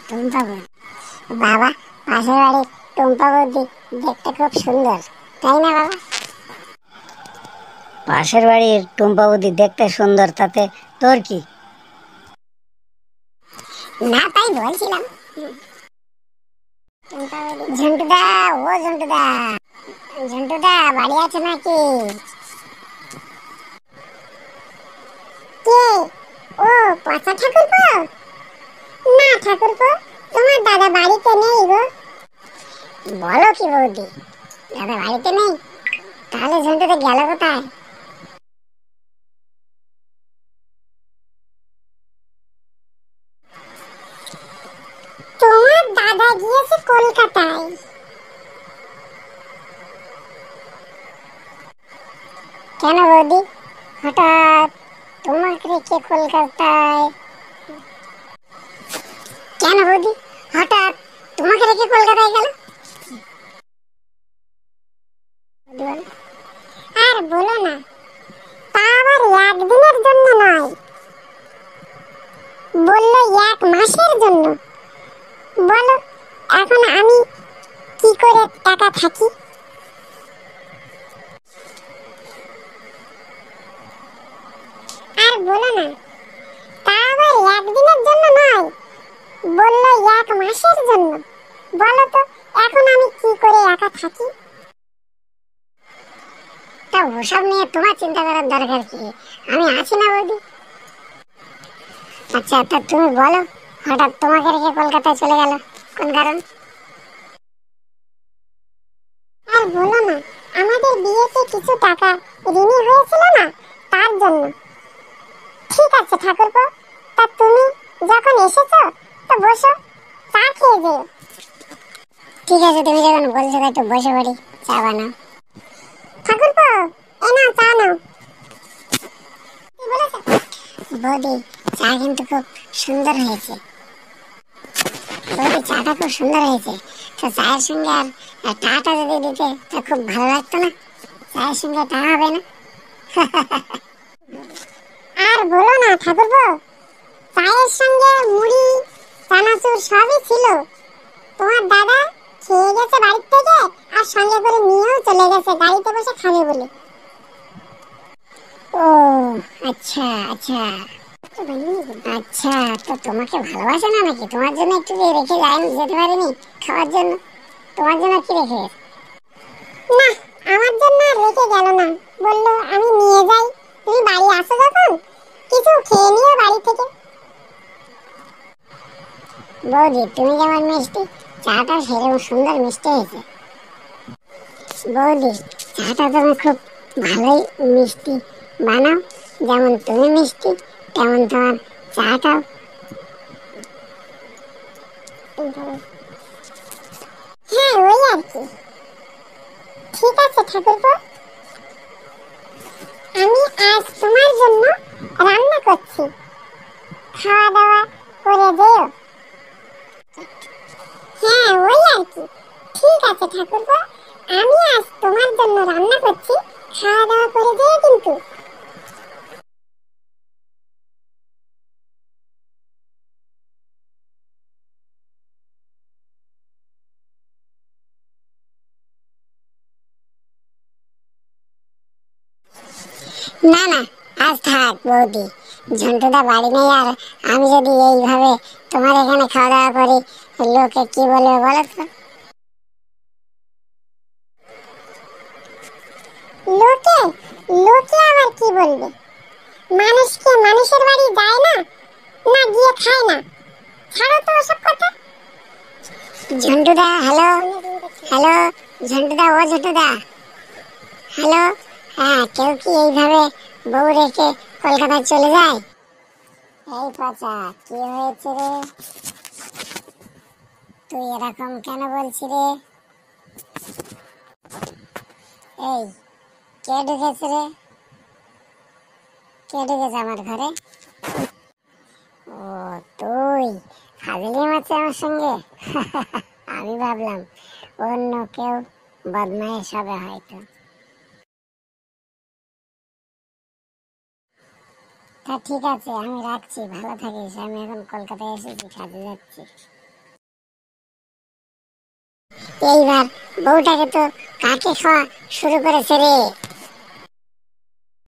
টুম্পা বৌদি, বাবা পাশের বাড়ির টুম্পা বৌদি দেখতে খুব সুন্দর, তাই না বাবা? পাশের বাড়ির টুম্পা বৌদি দেখতে সুন্দর, তাতে তোর কি? না, তাই বলছিলাম। ঝন্টুদা, ও ঝন্টুদা, ঝন্টুদা বাড়ি আছে নাকি? কে? ও পচা ঠাকুরপো? না ঠাকুরপো, তোমার দাদা বাড়িতে নেই গো। বলো কি বৌদি, দাদা বাড়িতে নেই? তাহলে ঝন্টুদা গেল কোথায়? তোমার দাদা গিয়েছে কলকাতায়। কেন বৌদি, হঠাৎ তোমাকে রেখে কলকাতায়? কেন বৌদি, হঠাৎ তোমাকে রেখে কলকাতায় গেল? আর বলো না, তা আবার একদিনের জন্য নয়, বললো 1 মাসের জন্য। বলো এখন আমি কি করে টাকা থাকি? আর বলো না, তা আবার একদিনের জন্য নয়, বললো 1 মাসের জন্য। বলো তো এখন আমি কি করে একা থাকি? তা ওসব নিয়ে তোমার চিন্তা করার দরকার কি, আমি আছি না বৌদি। আচ্ছা তা তুমি বলো, হঠাৎ তোমাকে রেখে কলকাতায় চলে গেল, কোন কারণ? আর বলো না, আমাদের বিয়েতে কিছু টাকা ঋণী হয়েছিল না, তার জন্য। ঠিক আছে ঠাকুরপো, তা তুমি যখন এসেছো তো বসো, চা খেয়ে যেও। ঠিক আছে, তুমি যখন বলছো একটু বসে পড়ি, চা বানাও। ঠাকুরপো, এ নাও চা নাও। বৌদি চা কিন্তু খুব সুন্দর হয়েছে। বৌদি চাটা খুব সুন্দর হয়েছে, তো চায়ের সঙ্গে আর টাটা যদি দিতে তা খুব ভালো লাগতো না? চায়ের সঙ্গে টা হবে না? আর বলো না ঠাকুরপো, চায়ের সঙ্গে মুড়ি চানাচুর সবই ছিল। তোমার দাদা খেয়ে গেছে বাড়ি থেকে, আর সঙ্গে করে নিয়েও চলে গেছে গাড়িতে বসে খাবে বলে। ও আচ্ছা আচ্ছা, আচ্ছা তো তোমাকে ভালোবাসে না নাকি? তোমার জন্য একটু রেখে যেতে পারিনি খাওয়ার জন্য? তোমার জন্য কি রেখে? না, আমার জন্য আর রেখে গেল না, বললো আমি নিয়ে যাই, তুমি বাড়ি আসো যখন কিছু খেয়ে নিও বাড়ি থেকে। বৌদি তুমি যেমন মিষ্টি, চাটা সেরকম সুন্দর মিষ্টি হয়েছে। বৌদি চাটা তুমি খুব ভালোই মিষ্টি বানাও, যেমন তুমি মিষ্টি তেমন তোমার চাটাও। হ্যাঁ ওই আর কি। ঠিক আছে ঠাকুরপো, আমি আজ তোমার জন্য রান্না করছি, খাওয়া দাওয়া করে যেও। হ্যাঁ ওই আর কি। ঠিক আছে ঠাকুরপো, আমি আজ তোমার জন্য রান্না করছি, খাওয়া দাওয়া করে যেও কিন্তু। না না, আজ থাক বৌদি, ঝন্টুদা বাড়ি নেই, আর আমি যদি এইভাবে তোমার এখানে খাওয়া দাওয়া করি, লোকে কি বলবে বলো তো? লোকে লোকে আবার কি বলবে? মানুষকে মানুষের বাড়ি যায় না, না গিয়ে খায় না? ছাড়ো তো ওসব কথা। ঝন্টুদা হ্যালো, হ্যালো ঝন্টুদা, ও ঝন্টুদা হ্যালো। হ্যাঁ, কেউ কি এইভাবে বউ রেখে কলকাতায় চলে যায়? এই পচা, কি হয়েছে রে? তুই এরকম কেন বলছি রে? এই কে ঢুকেছে রে? কে ঢুকেছে আমার ঘরে? ও তুই ফাজলি মারছে আমার সঙ্গে? আমি ভাবলাম অন্য কেউ বদমাইশ হবে হয়তো। তা ঠিক আছে, আমি রাখছি, ভালো থাকিস। আমি এখন কলকাতায় এসেছি, কাজে যাচ্ছি। এইবার বউটাকে তো কাকে খাওয়া শুরু করেছে রে।